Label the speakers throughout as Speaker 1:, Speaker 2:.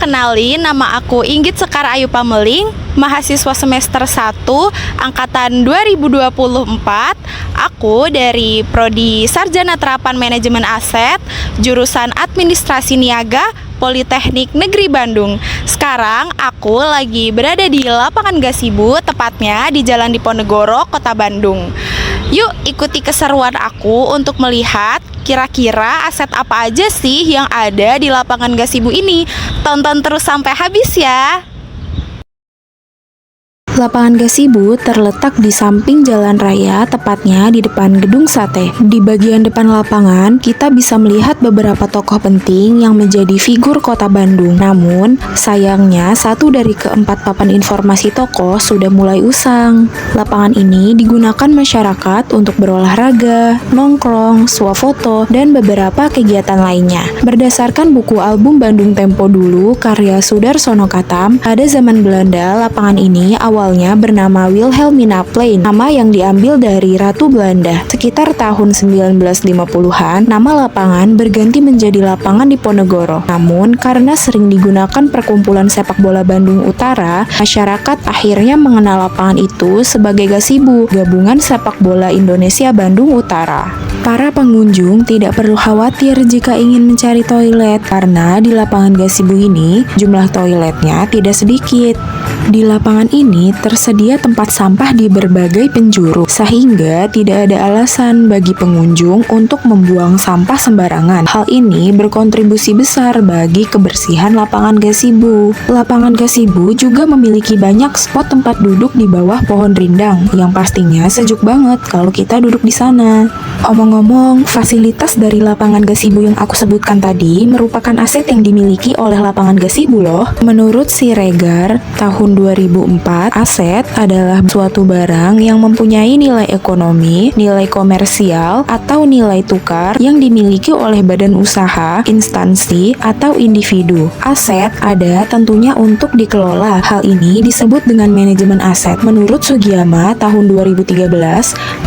Speaker 1: kenalin, nama aku Inggit Sekar Ayu Pameling, mahasiswa semester 1 angkatan 2024. Aku dari Prodi Sarjana Terapan Manajemen Aset, jurusan Administrasi Niaga, Politeknik Negeri Bandung. Sekarang aku lagi berada di lapangan Gasibu, tepatnya di Jalan Diponegoro, Kota Bandung. Yuk ikuti keseruan aku untuk melihat kira-kira aset apa aja sih yang ada di lapangan Gasibu ini. Tonton terus sampai habis ya.
Speaker 2: Lapangan Gasibu terletak di samping jalan raya, tepatnya di depan gedung sate. Di bagian depan lapangan, kita bisa melihat beberapa tokoh penting yang menjadi figur kota Bandung. Namun, sayangnya satu dari keempat papan informasi tokoh sudah mulai usang. Lapangan ini digunakan masyarakat untuk berolahraga, nongkrong, swafoto, dan beberapa kegiatan lainnya. Berdasarkan buku album Bandung Tempo Dulu karya Sudarsono Katam, pada zaman Belanda, lapangan ini awalnya bernama Wilhelminaplein, nama yang diambil dari Ratu Belanda. Sekitar tahun 1950-an, nama lapangan berganti menjadi Lapangan Diponegoro. Namun, karena sering digunakan perkumpulan sepak bola Bandung Utara, masyarakat akhirnya mengenal lapangan itu sebagai Gasibu, gabungan sepak bola Indonesia Bandung Utara. Para pengunjung tidak perlu khawatir jika ingin mencari toilet, karena di lapangan Gasibu ini jumlah toiletnya tidak sedikit. Di lapangan ini tersedia tempat sampah di berbagai penjuru, sehingga tidak ada alasan bagi pengunjung untuk membuang sampah sembarangan. Hal ini berkontribusi besar bagi kebersihan lapangan Gasibu. Lapangan Gasibu juga memiliki banyak spot tempat duduk di bawah pohon rindang, yang pastinya sejuk banget kalau kita duduk di sana. Omong-omong, fasilitas dari lapangan Gasibu yang aku sebutkan tadi merupakan aset yang dimiliki oleh lapangan Gasibu loh. Menurut Siregar, tahun 2004, aset adalah suatu barang yang mempunyai nilai ekonomi, nilai komersial, atau nilai tukar yang dimiliki oleh badan usaha, instansi, atau individu. Aset ada tentunya untuk dikelola. Hal ini disebut dengan manajemen aset. Menurut Sugiyama, tahun 2013,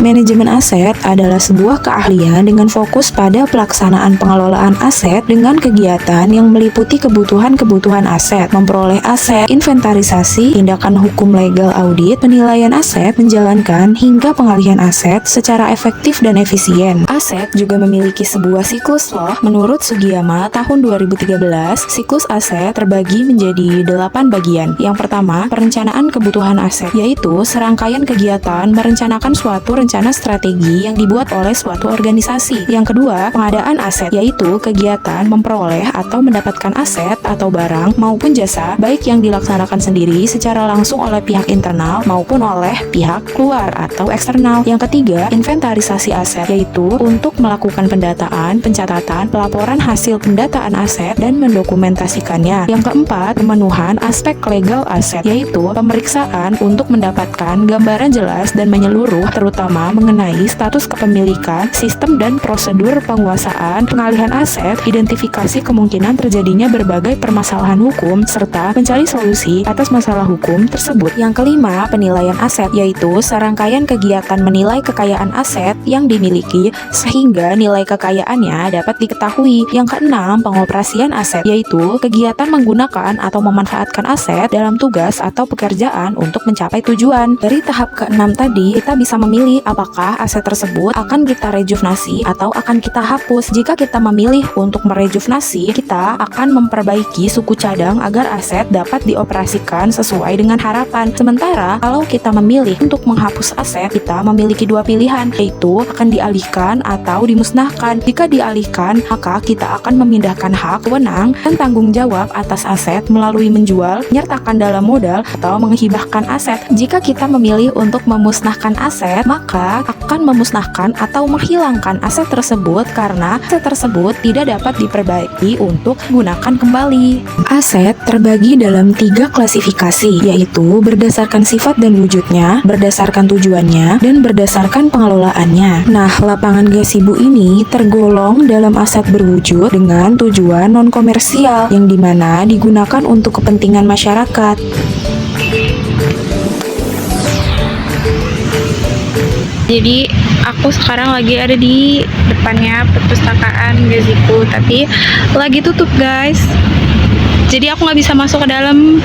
Speaker 2: manajemen aset adalah sebuah keahlian dengan fokus pada pelaksanaan pengelolaan aset dengan kegiatan yang meliputi kebutuhan-kebutuhan aset, memperoleh aset, inventarisasi, tindakan hukum legal audit, penilaian aset, menjalankan hingga pengalihan aset secara efektif dan efisien. Aset juga memiliki sebuah siklus loh. Menurut Sugiyama, tahun 2013, siklus aset terbagi menjadi 8 bagian. Yang pertama, perencanaan kebutuhan aset, yaitu serangkaian kegiatan merencanakan suatu rencana strategi yang dibuat oleh suatu organisasi. Yang kedua, pengadaan aset, yaitu kegiatan memperoleh atau mendapatkan aset atau barang maupun jasa, baik yang dilaksanakan sendiri secara langsung oleh pihak internal maupun oleh pihak luar atau eksternal. Yang ketiga, inventarisasi aset, yaitu untuk melakukan pendataan, pencatatan, pelaporan hasil pendataan aset, dan mendokumentasikannya. Yang keempat, pemenuhan aspek legal aset, yaitu pemeriksaan untuk mendapatkan gambaran jelas dan menyeluruh terutama mengenai status kepemilikan, sistem dan prosedur penguasaan, pengalihan aset, identifikasi kemungkinan terjadinya berbagai permasalahan hukum, serta mencari solusi atas masalah hukum tersebut. Yang kelima, penilaian aset, yaitu serangkaian kegiatan menilai kekayaan aset yang dimiliki sehingga nilai kekayaannya dapat diketahui. Yang keenam, pengoperasian aset, yaitu kegiatan menggunakan atau memanfaatkan aset dalam tugas atau pekerjaan untuk mencapai tujuan. Dari tahap keenam tadi, kita bisa memilih apakah aset tersebut akan kita rejuvenasi atau akan kita hapus. Jika kita memilih untuk merejuvenasi, kita akan memperbaiki suku cadang agar aset dapat dioperasikan sesuai dengan harapan. Sementara kalau kita memilih untuk menghapus aset, kita memiliki dua pilihan, yaitu akan dialihkan atau dimusnahkan. Jika dialihkan, maka kita akan memindahkan hak, wewenang, dan tanggung jawab atas aset melalui menjual, menyertakan dalam modal, atau menghibahkan aset. Jika kita memilih untuk memusnahkan aset, maka akan memusnahkan atau menghilangkan aset tersebut karena aset tersebut tidak dapat diperbaiki untuk digunakan kembali. Aset terbagi dalam 3 klasifikasi, yaitu berdasarkan sifat dan wujudnya, berdasarkan tujuannya, dan berdasarkan pengelolaannya. Nah, lapangan Gasibu ini tergolong dalam aset berwujud dengan tujuan non-komersial, yang dimana digunakan untuk kepentingan masyarakat.
Speaker 1: Jadi aku sekarang lagi ada di depannya perpustakaan Gasibu, tapi lagi tutup guys. jadi aku nggak bisa masuk ke dalam.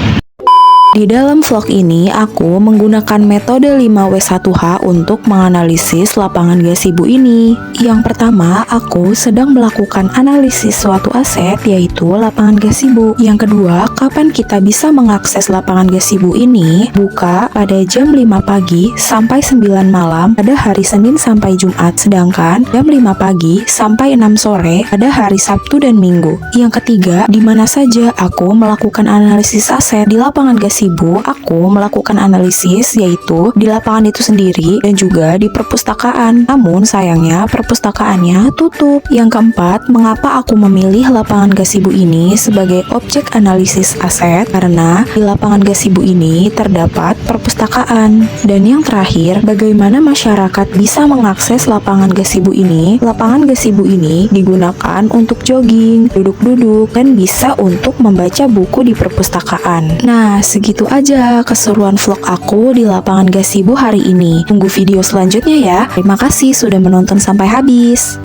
Speaker 2: Di dalam vlog ini, aku menggunakan metode 5W1H untuk menganalisis lapangan gazebo ini. Yang pertama, aku sedang melakukan analisis suatu aset, yaitu lapangan gazebo. Yang kedua, kapan kita bisa mengakses lapangan gazebo ini? Buka pada jam 5 pagi sampai 9 malam pada hari Senin sampai Jumat, sedangkan jam 5 pagi sampai 6 sore pada hari Sabtu dan Minggu. Yang ketiga, di mana saja aku melakukan analisis aset di lapangan gazebo, aku melakukan analisis yaitu di lapangan itu sendiri dan juga di perpustakaan. Namun sayangnya perpustakaannya tutup. Yang keempat, mengapa aku memilih lapangan gazebo ini sebagai objek analisis aset? Karena di lapangan gazebo ini terdapat perpustakaan. Dan yang terakhir, bagaimana masyarakat bisa mengakses lapangan gazebo ini? Lapangan gazebo ini digunakan untuk jogging, duduk-duduk, dan bisa untuk membaca buku di perpustakaan. Nah, segitu aja keseruan vlog aku di lapangan gazebo hari ini. Tunggu video selanjutnya ya. Terima kasih sudah menonton sampai habis.